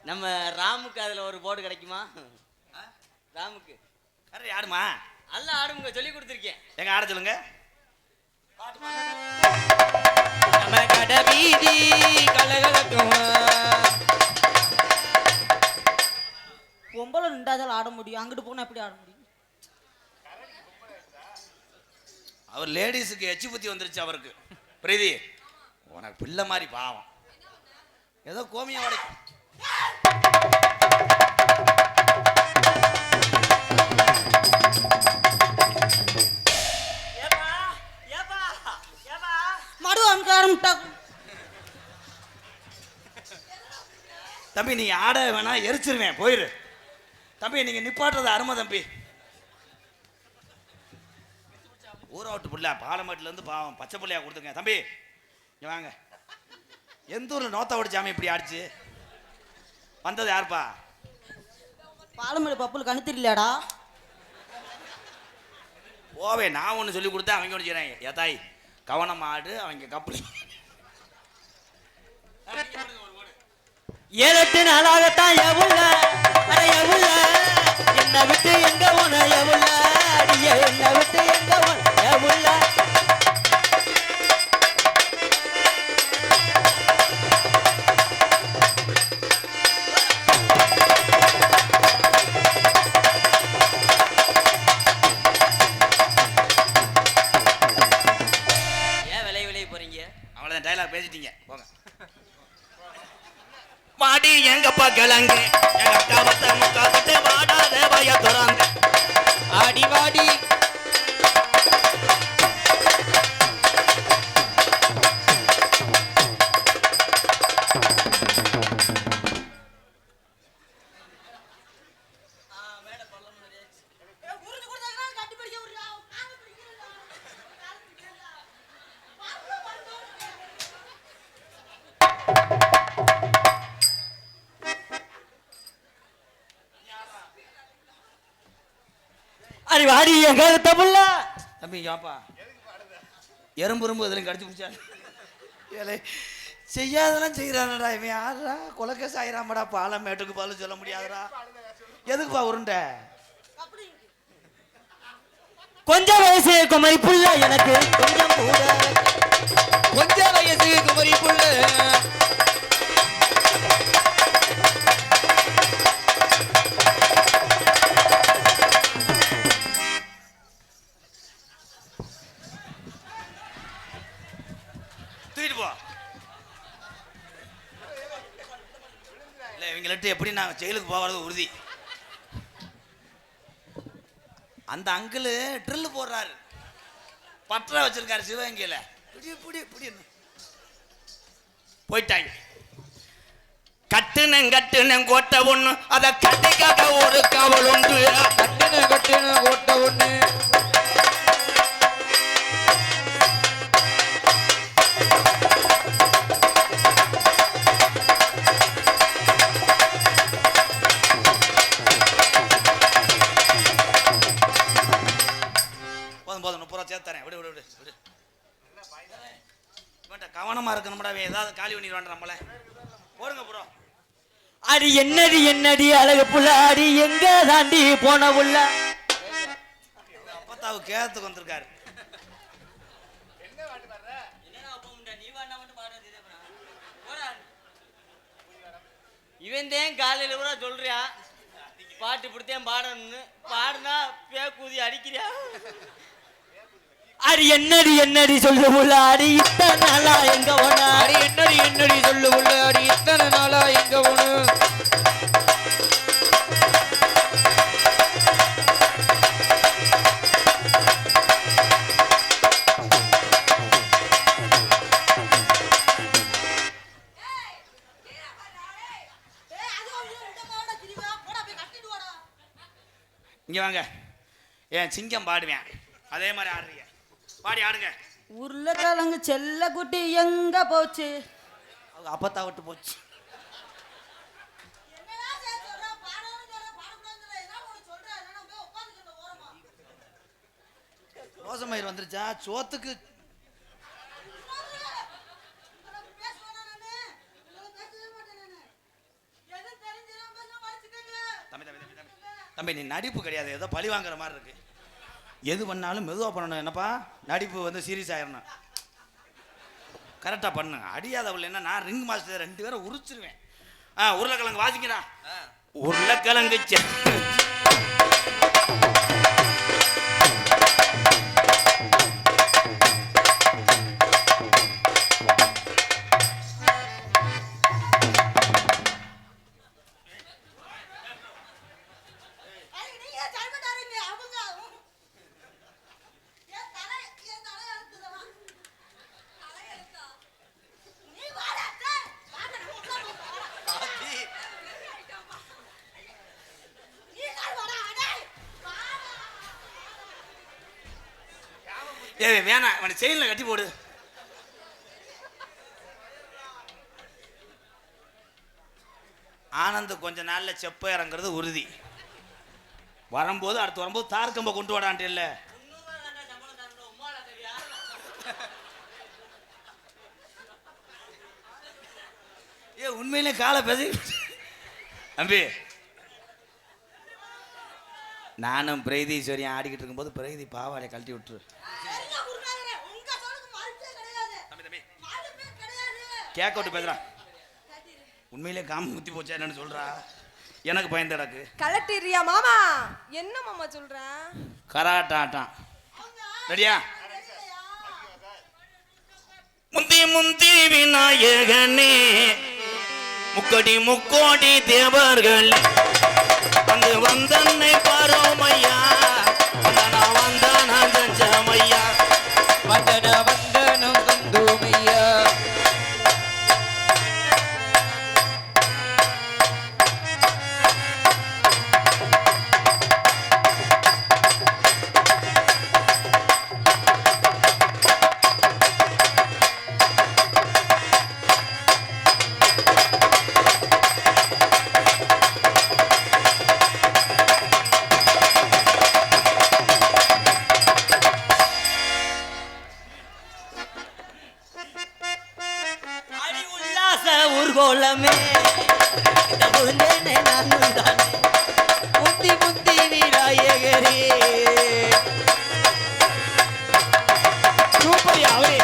நம்ம ராமுக்கு அதுல ஒரு போர்டு கிடைக்குமா? ராமுக்கு கரை ஆடுமா? அல்ல ஆடுங்க, சொல்லி கொடுத்துருக்கேன். எங்க ஆட சொல்லுங்க. நம்ம கடை வீதி கலகலக்கும். பொம்பளை நின்றாதால் ஆட முடியும், அங்கிட்டு போனா எப்படி ஆட முடியும்? அவர் லேடிஸுக்கு எச்சு புத்தி வந்துருச்சு அவருக்கு. பிரீதி உனக்கு பிள்ளை மாதிரி பாவம், ஏதோ கோமியா உடைக்கும். தம்பி நீ ஆட வேணா, எரிச்சிருவேன், போயிரு தம்பி. நீங்க நிப்பாட்டுறது அருமை தம்பி. ஊரோட்டு பிள்ளை பாலமேட்டுல இருந்து பாவம் பச்சை பிள்ளையா கொடுத்துருங்க தம்பி. இங்க வாங்க. எந்த ஊர்ல நோத்தா ஓடி சாமி இப்படி ஆடிச்சு? வந்தது யாருப்பா? பாலமேடு பப்புல கணு தெரியலடா. ஓவே நான் ஒன்று சொல்லி கொடுத்தேன், அவங்க ஒன்று செய்றாங்க. ஏதாய் கவனம் ஆடு, அவங்க கப்பல் 7-8 நாளாகத்தான் எவுள்ள எவுள்ள என்ன விட்டு எங்க போன எவுள்ள அடியே, என்ன விட்டு எங்க போன எவுள்ள. ஏன் விலை போறீங்க? அவ்வளோதான், டைலாக் பேசிட்டீங்க, போங்க. வாடி எங்கப்பா கிழங்கு எங்க அக்காவத்தை முக்காக்கிட்டு வாடாத வய துறந்து ஆடி வாடி அடி வாடி எங்க தப்புல தம்பி வாப்பா. எறும்பு இதில் கடிச்சு பிடிச்சா ஏலே செய்யாதெல்லாம் செய்கிறானடா இவன். யாரா கொலக்கேஸ் ஆயிராமடா, பாலமேட்டுக்கு பாலும் சொல்ல முடியாதுடா. எதுக்குப்பா உருண்டை? கொஞ்சம் வயசு குமரி புள்ள எனக்கு கொஞ்சம் கூட, கொஞ்சம் வயசு குமரி புள்ள. தூக்கிட்டு போ. இல்லை இவங்கள்ட்ட எப்படி நான் ஜெயிலுக்கு போகிறது உறுதி. அந்த அங்கிள் ட்ரில்லு போடுறாரு, பற்ற வச்சிருக்காரு சிவகங்கையில். போயிட்டாங்க. கட்டுனங் கோட்டை ஒண்ணு, அதை கட்டிக்காக ஒரு காவல் ஒன்று. கட்டுன கோட்டை ஒண்ணு. போதும் 30 ரூபா சேர்த்து தரேன். விடு விடு விடு விடு. கவனமா இருக்கணும்டா, ஏதாவது காலி பண்ணிடுவான் நம்மள. போடுங்க ப்ரோ. அடி என்னடி அழகு புள்ள, அடி எங்க தாண்டி போன புள்ள. அப்பத்தாவு கேத்துக்கு வந்திருக்காரு. இவன் தான் காலையில கூட சொல்றியா பாட்டு இப்படித்தான் பாடணும்னு. பாடுனா பேக்கூதி அடிக்கிறியா? அடி என்னடி என்னடி சொல்லு புள்ள அடி இத்தனை நாளா எங்க போன அடி என்னடி என்னடி சொல்லு புள்ள அடி இத்தனை நாளா எங்க போன இங்க வாங்க ஏன் சிங்கம் பாடுவேன் அதே மாதிரி ஆடுறீங்க பாடி ஆடுங்க உருளைக்கிழங்கு செல்ல குட்டி எங்க போச்சு அவங்க அப்பத்தா விட்டு போச்சு. ரோசமயிர் வந்துருச்சா சோத்துக்கு? தம்பி தம்பி தம்பி தம்பி தம்பி நீ நடிப்பு கிடையாது ஏதோ பழி வாங்குற மாதிரி இருக்கு. எது பண்ணாலும் மெதுவாக பண்ணணும். என்னப்பா நடிப்பு வந்து சீரியஸ் ஆயிடணும். கரெக்டாக பண்ணு. அடியாதவள் என்ன நான் ரிங் மாஸ்டர் 2 பேரை உரிச்சிருவேன். உருளைக்கிழங்கு வாசிக்கிறா. உருளைக்கிழங்கு வேணாம் அவனை செயினில் கட்டி போடு. ஆனந்த் கொஞ்ச நாள்ல செப்ப இறங்குறது உறுதி. வரும்போது அடுத்து வரும்போது தார்கம்ப கொண்டு வாடான்ட்டு இல்ல. உண்மையிலே காலை பேசி தம்பி நானும் பிரகதீஸ்வரியும் ஆடிக்கிட்டு இருக்கும்போது பிரகதி பாவாடை கழட்டி விட்டுரு. கேட்க விட்டு பேசுறா. உண்மையிலே காம முத்தி போச்சா என்னன்னு சொல்றா. எனக்கு பயந்தடக்கு கலட்டிரியா மாமா. என்ன மாமா சொல்ற? கராட்டாட்டம் ரெடியா? முந்தி முந்தி விநாயகனே முக்கடி முக்கோடி தேவர்கள் வந்து வந்தன்னை பாரோமையா வந்தனா வந்தனா ஜஞ்சமையா வந்தன வந்தனம் கந்தோமையா ஊர்கோலமே முந்தி முந்தி விநாயகரே சூப்பர் அவரே.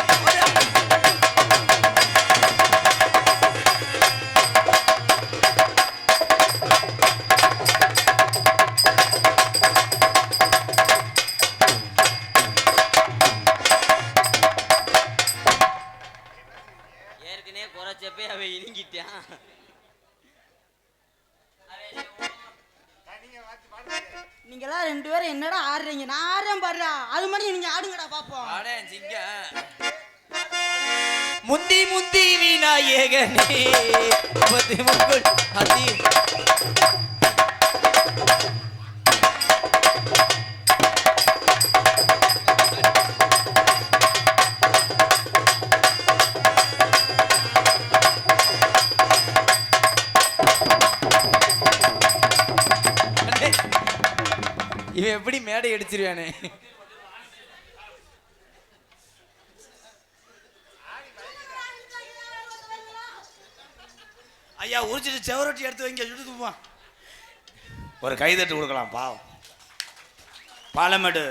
ஏற்கனவே குறைச்சப்பே அவன் இறங்கிட்டான். நீங்களாம் 2 பேரும் என்னடா ஆடுறீங்க? நான் ஆடுறேன் பாடுறா. அது மாதிரி நீங்க ஆடுங்கடா பாப்போம். முந்தி முந்தி விநாயகனே முப்பத்தி முக்குள் அதி இவன் எப்படி மேடை அடிச்சிருவானே. ஐயா உரிச்சிட்டு செவரொட்டி எடுத்து வைங்க சுட்டு தூப்பான். ஒரு கைதட்டு கொடுக்கலாம் பாவம். பாலமேடு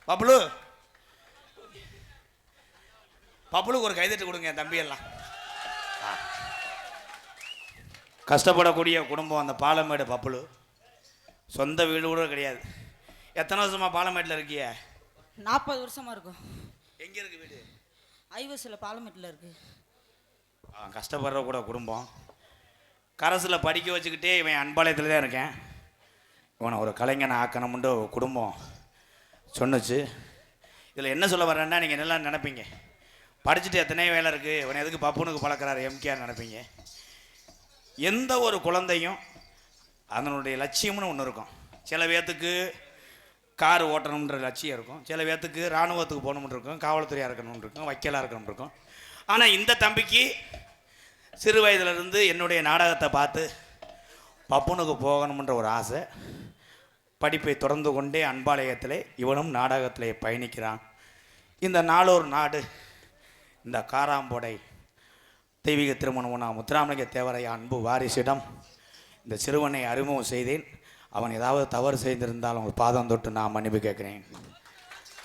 பப்ளு பப்ளுக்கு ஒரு கைதட்டு கொடுங்க தம்பி எல்லாம். கஷ்டப்படக்கூடிய குடும்பம் அந்த பாலமேடு பப்ளு. சொந்த வீடு கூட கிடையாது. எத்தனை வருஷமா பாலமேட்டில் இருக்கிய? 40 வருஷமா இருக்கும். எங்க இருக்கு வீடு? ஐவசில் பாலமேட்டில் இருக்கு. கஷ்டப்படுற கூட குடும்பம். கரசில் படிக்க வச்சுக்கிட்டே இவன் அன்பாளையத்தில் தான் இருக்கேன். இவனை ஒரு கலைஞனை ஆக்கணும்னு குடும்பம் சொன்னுச்சு. இதில் என்ன சொல்ல வரேன்னா, நீங்கள் நல்லா நினைப்பீங்க, படிச்சுட்டு எத்தனை வேலை இருக்குது, இவனை எதுக்கு பப்புனுக்கு பழக்கிறாரு எம்கேஆர் நினைப்பீங்க. எந்த ஒரு குழந்தையும் அதனுடைய லட்சியம்னு ஒன்று இருக்கும். சில பேர்த்துக்கு கார் ஓட்டணுன்ற லட்சியம் இருக்கும், சில பேர்த்துக்கு இராணுவத்துக்கு போகணும்னு இருக்கும், காவல்துறையாக இருக்கணும்னு இருக்கும், வக்கீலாக இருக்கணும்னு இருக்கும். ஆனால் இந்த தம்பிக்கு சிறு வயதிலிருந்து என்னுடைய நாடகத்தை பார்த்து பப்புனுக்கு போகணுன்ற ஒரு ஆசை. படிப்பை தொடர்ந்து கொண்டே அன்பாலயத்திலே இவனும் நாடகத்திலே பயணிக்கிறான். இந்த நாளொரு நாடு, இந்த காராம்போடை தெய்வீக திருமணம் முத்துராமலிங்க தேவரையா அன்பு வாரிசிடம் இந்த சிறுவனை அறிமுகம் செய்தேன். அவன் ஏதாவது தவறு செய்திருந்தால் அவங்க பாதம் தொட்டு நான் மன்னிப்பு கேட்குறேன்.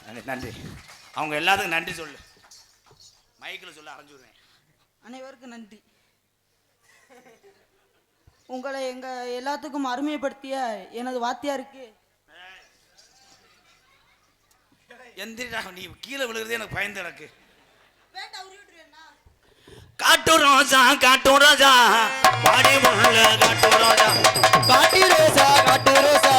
நன்றி நன்றி. அவங்க எல்லாத்துக்கும் நன்றி சொல்லு, மைக்கில் சொல்ல அரைஞ்சுடுவேன். அனைவருக்கும் நன்றி. உங்களை எங்க எல்லாத்துக்கும் அருமைப்படுத்திய எனது வாத்தியாருக்கு எந்திரா, நீ கீழே விழுகிறதே எனக்கு பயந்து எனக்கு. காட்டு ரோஜா காட்டு ரோஜா பாடி முள்ள காட்டு ரோஜா காட்டு ரோஜா காட்டு ரோஜா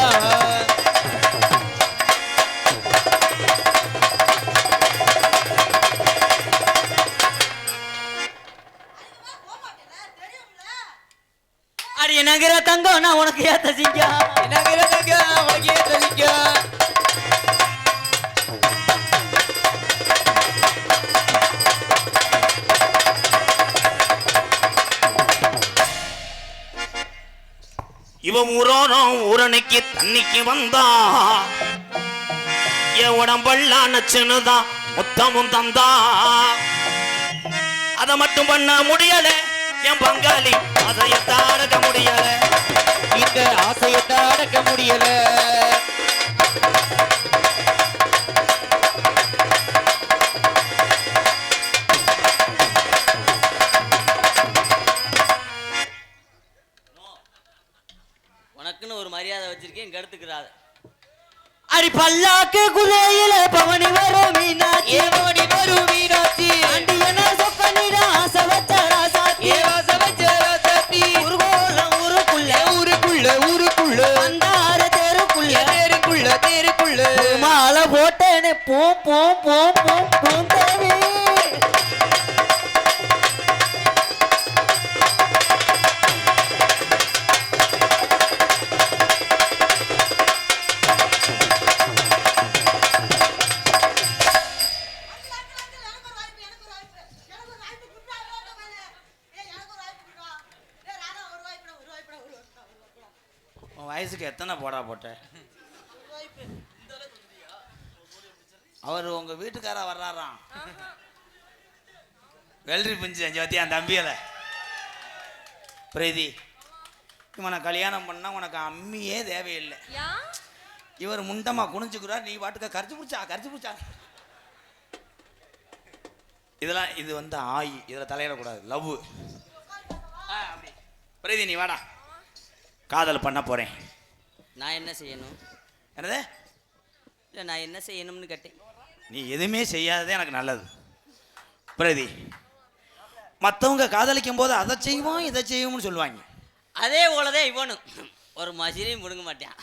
அடி நகர தங்கம் நான் உனக்கு ஏத்த சிங்க நகர தங்கம் உனக்கு ஏத்த சிங்க. இவன் ஊரோரம் ஊரணிக்கு தண்ணிக்கு வந்தா, என் உடம்பெல்லாம் நச்சுன்னுதான் மொத்தமும் தந்தா. அதை மட்டும் பண்ண முடியல என் பங்காளி, ஆசையத்தை அடக்க முடியல, இந்த ஆசையத்தை அடக்க முடியல. உனக்குன்னு ஒரு மரியாதை வச்சிருக்கேன், இங்க எடுத்துக்கிறாத. அடி பல்லாக்கு குதிரையில பவனி வரும் மீனாட்சி, பவனி வரும் மீனாட்சி. ஆண்டி என்ன சொப்பனிட ஆசை வச்ச ராசாத்தி, ஆசை வச்ச ராசாத்தி. ஊர்கோலம் ஊருக்குள்ள ஊருக்குள்ள ஊருக்குள்ள வந்தார தெருக்குள்ள தெருக்குள்ள தெருக்குள்ள மாலை போட்டேன்னு போ போ போ போ பூந்தேவி. வயசுக்கு எத்தனை போடா போட்ட? அவர் உங்க வீட்டுக்காரா வர்றாராம், வெள்ளரி பிஞ்சு அஞ்சு வத்தி என் தம்பியில. பிரீதி, இவனை கல்யாணம் பண்ணா உனக்கு அம்மியே தேவையில்லை. இவர் முண்டமா குனிஞ்சுக்கிறார், நீ பாட்டுக்க கரிச்சு பிடிச்சா. இதெல்லாம் இது வந்து ஆயி, இதில் தலையிடக்கூடாது. லவ். பிரீதி நீ வாடா, காதல் பண்ண போறேன். நான் என்ன செய்யணும்? என்னது? இல்லை, நான் என்ன செய்யணும்னு கேட்டேன். நீ எதுவுமே செய்யாததே எனக்கு நல்லது. பிரதி, மற்றவங்க காதலிக்கும் போது அதை செய்வோம் இதை செய்வோம்னு சொல்லுவாங்க. அதே போலதான் இவனும் ஒரு மசிலையும் முடுங்க மாட்டான்.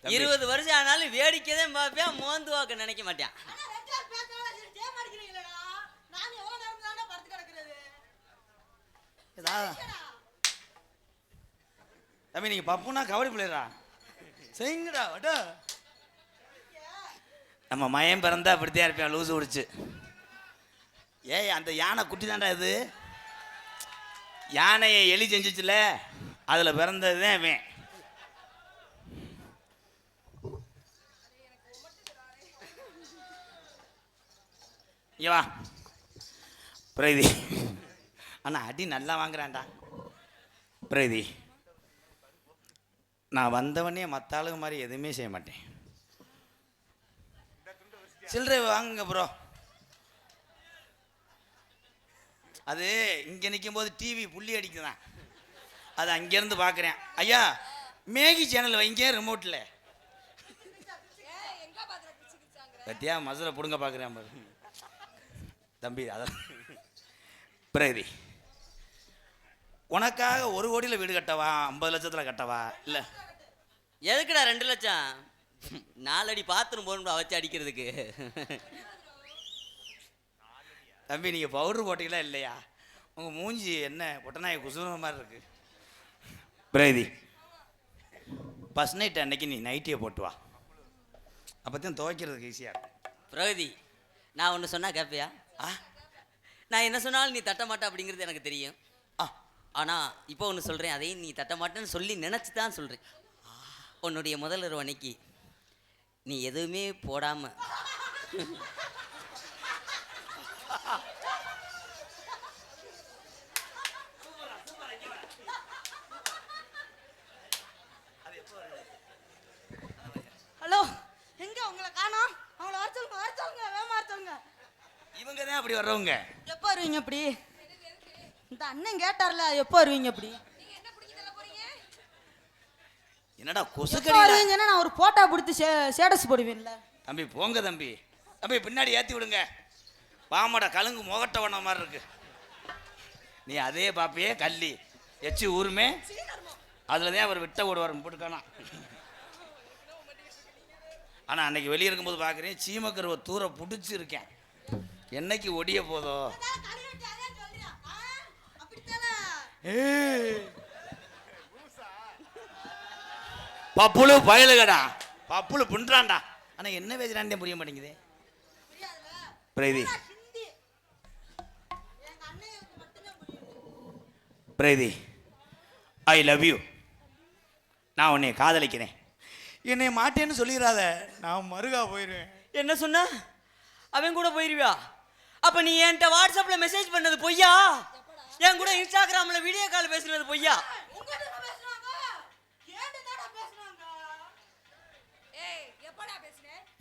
20 வருஷம் ஆனாலும் வேடிக்கைதான் பார்ப்பேன், மோந்து வாக்க நினைக்க மாட்டான். தம்பி நீங்க பப்புனா கபடி பிள்ளைரா செய்யுங்கடா வட்டா. நம்ம மயம் பிறந்தா அப்படித்தான் இருப்பேன், லூசு குடிச்சு. ஏய் அந்த யானை குட்டி தாண்டா இது, யானையை எலி செஞ்சிச்சுல, அதுல பிறந்தது தான் இவன். இங்க வா பிரீதி. அண்ணா அடி நல்லா வாங்குறான்டா. பிரீதி, நான் வந்தவனே மற்ற ஆளுங்க மாதிரி எதுவுமே செய்ய மாட்டேன். சில்லறை வாங்குங்க ப்ரோ. அது இங்கே நிற்கும் போது டிவி புள்ளி அடிக்குதான், அது அங்கேருந்து பார்க்குறேன். ஐயா மேகி சேனல் வைங்க ரிமோட்டில். பத்தியா மசுரை பிடுங்க பார்க்குறேன் பாரு. தம்பி அதான் பிரகதி, உனக்காக 1 கோடியில் வீடு கட்டவா 50 லட்சத்தில் கட்டவா? இல்லை எதுக்குடா 2 லட்சம்? 4 அடி பாத்ரூம் போகணும்டா வச்சு அடிக்கிறதுக்கு. தம்பி நீங்கள் பவுடர் போட்டிங்களா இல்லையா? உங்கள் மூஞ்சி என்ன பொட்டநாய குசுன மாதிரி இருக்கு. பிரகதி, ஃபஸ்ட் நைட் அன்னைக்கு நீ நைட்டியை போட்டு வா, அப்போ தான் துவைக்கிறதுக்கு ஈஸியாக இருக்கும். பிரகதி, நான் ஒன்று சொன்னா கேட்பியா? நான் என்ன சொன்னாலும் நீ தட்ட மாட்ட அப்படிங்கிறது எனக்கு தெரியும். ஆனால் இப்போ ஒன்று சொல்கிறேன், அதையும் நீ தட்ட மாட்டேன்னு சொல்லி நினச்சி தான் சொல்கிறேன். உன்னுடைய முதல்வர் அன்னைக்கு நீ எதுவுமே போடாம ஹலோ, எங்க உங்களை காணோம்? அவங்கள வர சொல்லுங்க, வர சொல்லுங்க, வேகமா வர சொல்லுங்க. இவங்க தான் அப்படி வர்றவங்க. எப்போ வருவீங்க இப்படி? இந்த அண்ணன் கேட்டார்ல, எப்போ வருவீங்க இப்படி? என்னடா எப்போ கொசுக்கடி? வருவீங்கன்னா நான் ஒரு போட்டோ பிடிச்சி ஸ்டேட்டஸ் போடுவேன்ல. தம்பி போங்க தம்பி, தம்பி பின்னாடி ஏற்றி விடுங்க. பாமட கழுங்கு முகட்ட வண்ண மாதிரி இருக்கு. நீ அதே பாப்பையே கள்ளி எச்சு ஊருமே, அதில் தான் அவர் விட்ட ஓடுவார் போட்டுக்கானா. ஆனால் அன்னைக்கு வெளியே இருக்கும்போது பார்க்குறேன், சீமக்கருவை தூர பிடிச்சிருக்கேன். என்னைக்கு ஒடிய போதோ. பப்புளு பயலுகடா, பப்புளு பின்றான்டா. ஆனால் என்ன பேசுறான்னு புரிய மாட்டேங்குது. பிரதி பிரதி, ஐ லவ் யூ. நான் உன்னை காதலிக்கிறேன். என்னை மாட்டேன்னு சொல்லிடாத, நான் மருகா போயிடுவேன். என்ன சொன்ன? அவன் கூட போயிருவியா? அப்ப நீ என்கிட்ட வாட்ஸ்அப்ல மெசேஜ் பண்ணது பொய்யா? என் கூட இன்ஸ்டாகிராம்ல வீடியோ கால் பேசுனது பொய்யா?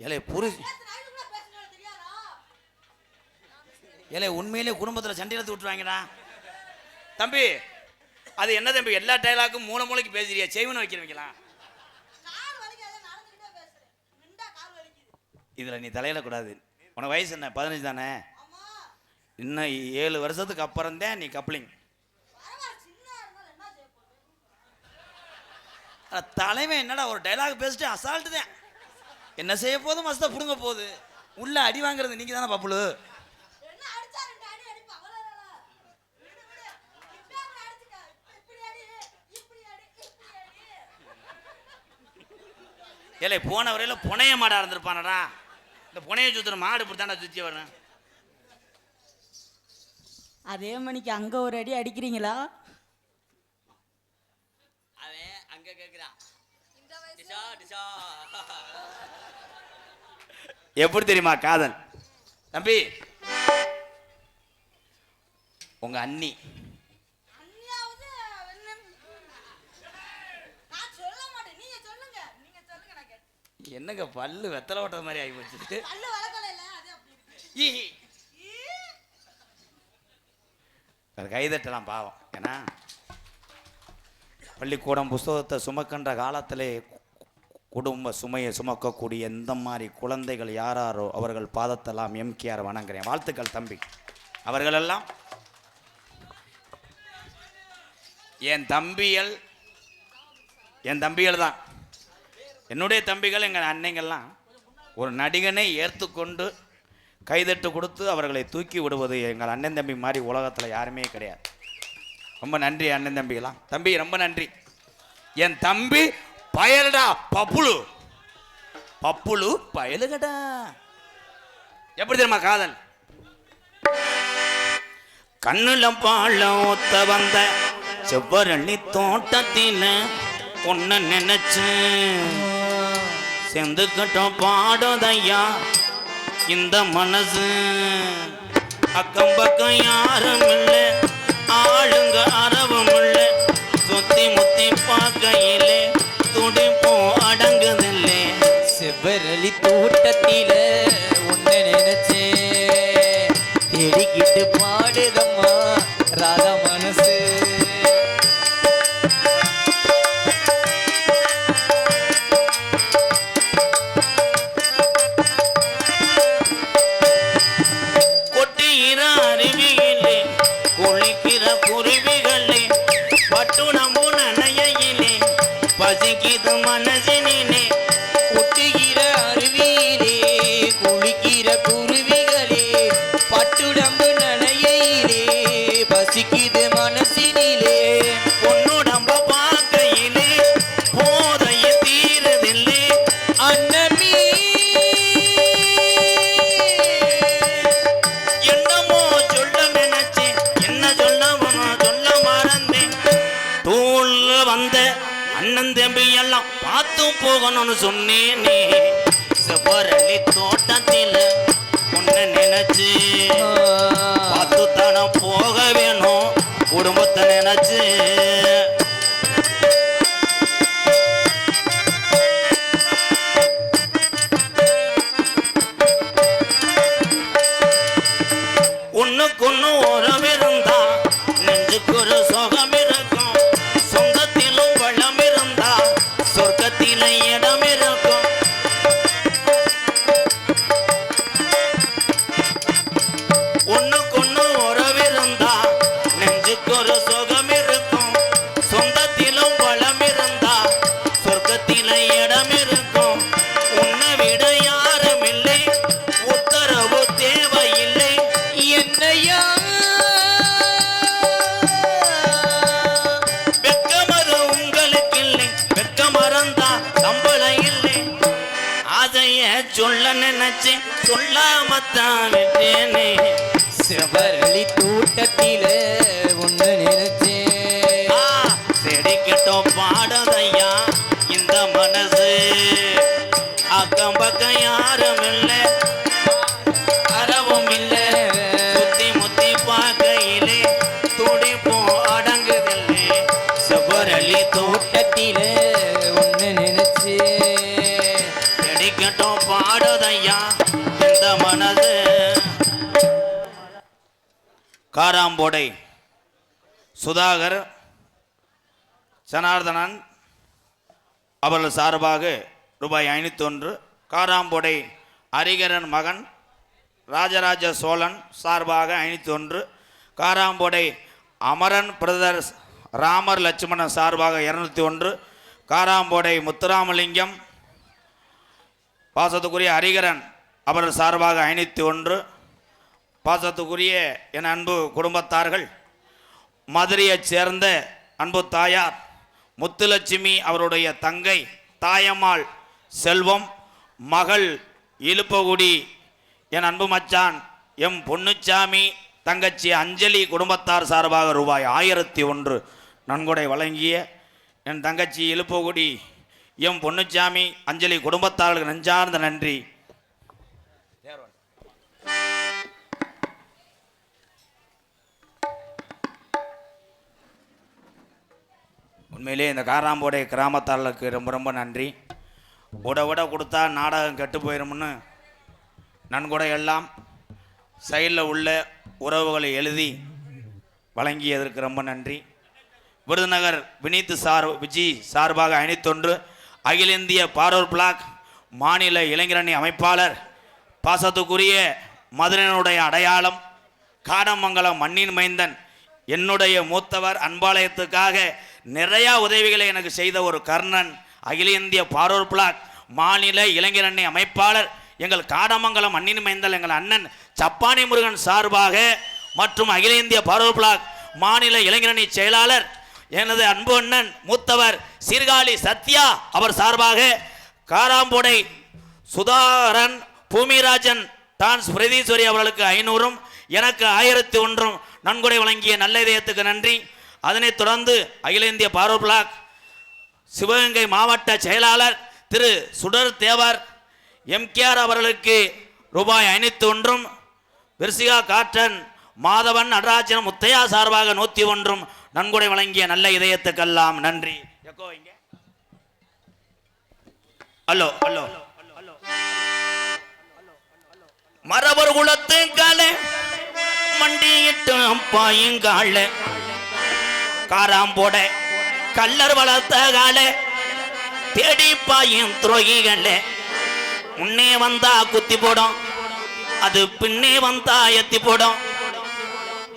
ஏலே புருஷ ஏலே உண்மையிலே குடும்பத்தில் சண்டை எடுத்து விட்டுருவாங்கடா. தம்பி அது என்ன தம்பி, எல்லா டைலாக்கும் மூளை மூளைக்கு பேசுறியா? செய்வன வைக்கிறவங்களா? இதில் நீ தலையிடக்கூடாது. உனக்கு வயசு என்ன? 15 தானே? இன்னும் 7 வருஷத்துக்கு அப்புறம் தான் நீ கப்ளிங். தலைவன் என்னடா ஒரு டைலாக் பேசிட்டு அசால்ட்டு தான். என்ன செய்ய போதும் மஸ்தா புடுங்க போகுது. உள்ள அடி வாங்குறது நீங்க தானே பப்புளு. ஏலே போன வரையில புனைய மாடா இருந்திருப்பானடா. இந்த புனைய சுத்துற மாடு இப்படித்தாண்டா சுத்தி வரேன். அதே மணிக்கு அங்க ஒரு அடி அடிக்கிறீங்களா? அவன் அங்க கேக்குறான். எப்படி தெரியுமா காதல்? தம்பி உங்க அண்ணி என்னங்க பல்லு வெத்தலை ஓட்டத மாதிரி ஆகி போச்சு. கைதட்டலாம் பாவம். ஏன்னா பள்ளிக்கூடம் புஸ்தகத்தை சுமக்கின்ற காலத்திலே குடும்ப சுமையை சுமக்கக்கூடிய எந்த மாதிரி குழந்தைகள் யாராரோ அவர்கள் பாதத்தெல்லாம் எம்கேஆர் வணங்குறேன். வாழ்த்துக்கள் தம்பி. அவர்களெல்லாம் என் தம்பிகள் தான். என்னுடைய தம்பிகள், எங்கள் அன்னைங்கள்லாம் ஒரு நடிகனை ஏற்றுக்கொண்டு கைதட்டு கொடுத்து அவர்களை தூக்கி விடுவது எங்கள் அண்ணன் தம்பி மாதிரி உலகத்தில் யாருமே கிடையாது. ரொம்ப நன்றி அண்ணன் தம்பிகளாம். தம்பி ரொம்ப நன்றி. என் தம்பி பயலுடா, பப்புளு பயலுகடா. எப்படி தெரியுமா காதல்? கண்ணுல பாலம் ஒத்த வந்த செவ்வரளி தோட்டத்தில ஒன்ன நினைச்சு செந்துக்கிட்டோம் பாடுதையா இந்த மனசு. அக்கம் பக்கம் யாரும் இல்லை, ஆளுங்க அறவும் இல்லை, சுத்தி முத்தி பார்க்கையிலே துடிப்போம் அடங்குதில்லை. செவ்வரளி தோட்டத்தில உன்னை நினைச்சே தேடிக்கிட்டு பாடுதம்மா ராதா மனசு. குளிக்கிற குருவிகளே பட்டு நம்பு நனையிலே பசிக்குது மனசினிலே ஒட்டுகிற அருவியிலே குளிக்கிற குருவிகளே பட்டுடம்பு நனையிலே பசிக்குது மனசினிலே பொன்னுடம்ப பார்க்கையிலே போதைய தீரதில்லை அன்னமே என்னமோ சொல்ல நினைச்சேன் என்ன சொல்ல மறந்தேன் தூள்ல வந்த அண்ணன் தம்பி எல்லாம் பார்த்து போகணும்னு சொன்னேனே செவ்வரளி தோட்டத்தில் உன்னை நினைச்சு பார்த்து தானே போக வேணும் குடும்பத்தை நினைச்சு ஒண்ணுக்கொன்னு உறவு இருந்தா நெஞ்சுக்கு ஒரு சுகம் இருக்கும் சொந்தத்திலும் பழம் இருந்தா சொர்க்கத்தில இடம் இருக்கும் ஒண்ணுக்கொன்னு உறவு இருந்தா நெஞ்சுக்கு ஒரு சுகம் இருக்கும் சொந்தத்திலும் பழம் இருந்தா சொர்க்கத்தில இடம் இருக்கும் உன்னை விட யாரும் இல்லை உத்தரவு தேவையில்லை என்னையா வெக்கமது உங்களுக்கு இல்லை வெக்க மறந்தா சம்பளம் இல்லை அதைய சொல்ல நினைச்சேன் சொல்லாமத்தான் விட்டேனே செவ்வரளி தோட்டத்தில ஒன்று நினைச்சேன் செடிக்கட்டும் பாடதையா இந்த மனசு அக்கம் பக்கம் யாரும் இல்லை அறவும் இல்லை சுத்தி முத்தி பார்க்கையிலே துடிப்பும் அடங்குதில்லை செவ்வரளி தோட்டத்தில ஒன்று நினைச்சேன் செடிக்கட்டும் பாடதையா இந்த மனசு காராம்போடை சுதாகர் ஜனார்தனன் அவர்கள் சார்பாக ரூபாய் 501 காராம்போடை ஹரிகரன் மகன் ராஜராஜ சோழன் சார்பாக 501 காராம்போடை அமரன் பிரதர்ஸ் ராமர் லட்சுமணன் சார்பாக 201 காராம்போடை முத்துராமலிங்கம் பாசத்துக்குரிய ஹரிகரன் அவர்கள் சார்பாக 501 பாசத்துக்குரிய என் அன்பு குடும்பத்தார்கள் மதுரையைச் சேர்ந்த அன்பு தாயார் முத்துலட்சுமி அவருடைய தங்கை தாயம்மாள் செல்வம் மகள் இழுப்பகுடி என் அன்பு மச்சான் எம் பொன்னுச்சாமி தங்கச்சி அஞ்சலி குடும்பத்தார் சார்பாக ரூபாய் 1001 நன்கொடை வழங்கிய என் தங்கச்சி இழுப்பகுடி எம் பொன்னுச்சாமி அஞ்சலி குடும்பத்தார்களுக்கு நெஞ்சார்ந்த நன்றி. உண்மையிலே இந்த காராம்போடை கிராமத்தார்களுக்கு ரொம்ப ரொம்ப நன்றி. உட கொடுத்தா நாடகம் கெட்டு போயிடும்னு நன்கொடை எல்லாம் சைடில் உள்ள உறவுகளை எழுதி வழங்கியதற்கு ரொம்ப நன்றி. விருதுநகர் வினீத் விஜி சார்பாக 501 அகில இந்திய பார்வர் பிளாக் மாநில இளைஞரணி அமைப்பாளர் பாசத்துக்குரிய மதுரையினுடைய அடையாளம் காடமங்கலம் மண்ணின் மைந்தன் என்னுடைய மூத்தவர் அன்பாலயத்துக்காக நிறையா உதவிகளை எனக்கு செய்த ஒரு கர்ணன் அகில இந்திய பார்வர் பிளாக் மாநில இளைஞரணி அமைப்பாளர் எங்கள் காடமங்கலம் மண்ணின் மைந்தல் எங்கள் அண்ணன் சப்பானி முருகன் சார்பாக மற்றும் அகில இந்திய பார்வர் பிளாக் மாநில இளைஞரணி செயலாளர் எனது அன்பு அண்ணன் மூத்தவர் சீர்காழி சத்யா அவர் சார்பாக காராம்போடை சுதாகரன் பூமிராஜன் டான்ஸ் பிரதீஸ்வரி அவர்களுக்கு 500 எனக்கு 1001 நன்கொடை வழங்கிய நல்ல இதயத்துக்கு நன்றி. அதனைத் தொடர்ந்து அகில இந்திய பார்வர் பிளாக் சிவகங்கை மாவட்ட செயலாளர் திரு சுடர் தேவர் எம்கேஆர் அவர்களுக்கு ரூபாய் 501 விர்சிகா காட்டன் மாதவன் நடராஜன் முத்தையா சார்பாக 101 நன்கொடை வழங்கிய நல்ல இதயத்துக்கெல்லாம் நன்றி. ஹலோ ஹலோ மரபர் குலத்து காலே மண்டியிட்டு பாயுங்கால காராம்போட கல்லர் வளர்த்த காலே தேடி பாயும் துரோகிகளே முன்னே வந்தா குத்தி போடும் அது பின்னே வந்தா எத்தி போடும்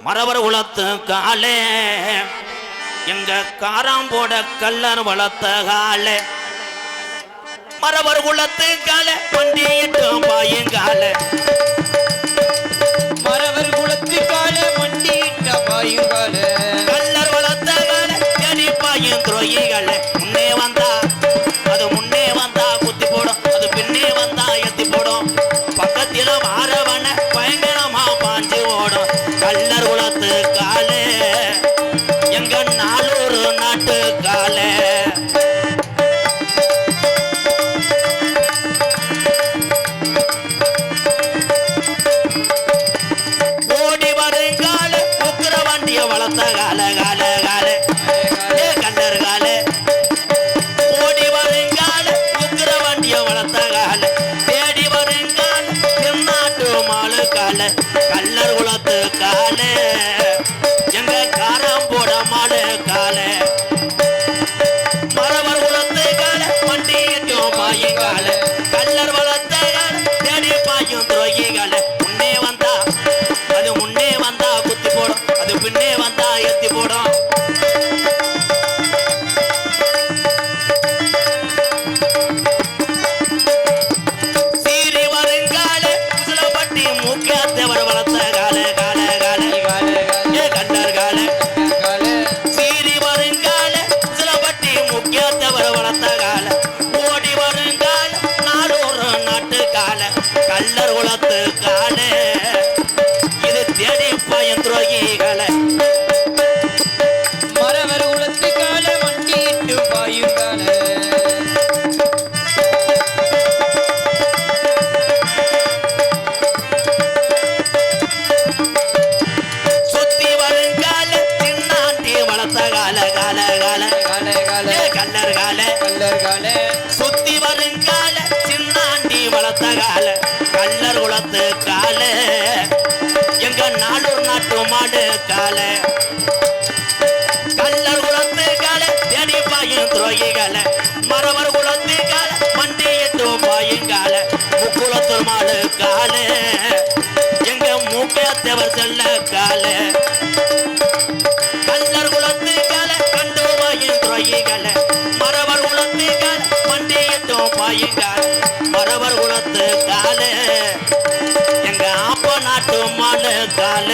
மரவர் குலத்து காலே எங்க காராம்போட கல்லர் வளர்த்த காலே மரவர் குலத்து காலே வண்டியிட்டு பாயுங்காலே மரவர் குலத்து காலே வண்டியிட்ட பாயுங்காலே கல்லர் வளர்த்த காலே எடி பாயும் துரோகிகளே முன்னே வந்தா அது முன்னே வந்தா குத்தி போடும் அது பின்னே வந்தா எத்தி போடும் பக்கத்தில மாறவன பயங்கரமா பாஞ்சு ஓடும் கல்லர் குலத்து காலே எங்க நாளூர் நாட்டு காலே ஓடி வருங்கால உக்கிர வண்டிய வளர்த்த கால கால காலே ஏ கல்லர் காலே ஓடி வருங்கால உக்கிர வண்டிய வளர்த்த கால தேடி வருங்கால தென்னாட்டு மாலு கால கல்லர் குலத்து காலே எங்க காரம் போட மாலு காலே மரவர் குலத்து கால வண்டியிட்டும் பாயும் கால கல்லர் வளர்த்த கால தேடி பாயும் துரோகி கால முன்னே வந்தா அது முன்னே வந்தா குத்தி போடும் அது பின்னே வந்தா எத்தி போடும் சீறி வருங்கால உசிலப்பட்டி மூக்கியாத்தவர் வளர்த்த கால கால கால ஏ கண்டர் கால சீறி வருங்கால உசிலப்பட்டி மூக்கியாத்தவர் வளர்த்த கால ஓடி வருங்கால நாளூர் நாட்டு கால கல்லர் குலத்து காலே இது தேடி பாயும் துரோகிகளை மரவர் குலத்து காலே வண்டியிட்டு பாயுங்காலே சுத்தி வருங்கால சின்னாண்டி வளர்த்த கால கால கால ஏ கல்லர் கால கல்லர் காலே சுத்தி வருங்கால சின்னாண்டி வளர்த்த கால கல்லர் குலத்து கால எங்க நாளூர் நாட்டு மாடு கால கல்லர் குலத்து கால தேடி பாயும் துரோகிகளை மரவர் குலத்து கால மண்டியிட்டு பாயுங்கால முக்குலத்து மாடு கால எங்க மூக்கையத்தவர் செல்ல கால கல்லர் குலத்து கால கண்டு பாயும் துரோகிகளை மரவர் குலத்து கால மண்டியிட்டு பாயுங்கால மரவர் குலத்து கால எங்க ஆப்ப நாட்டு மாடு கால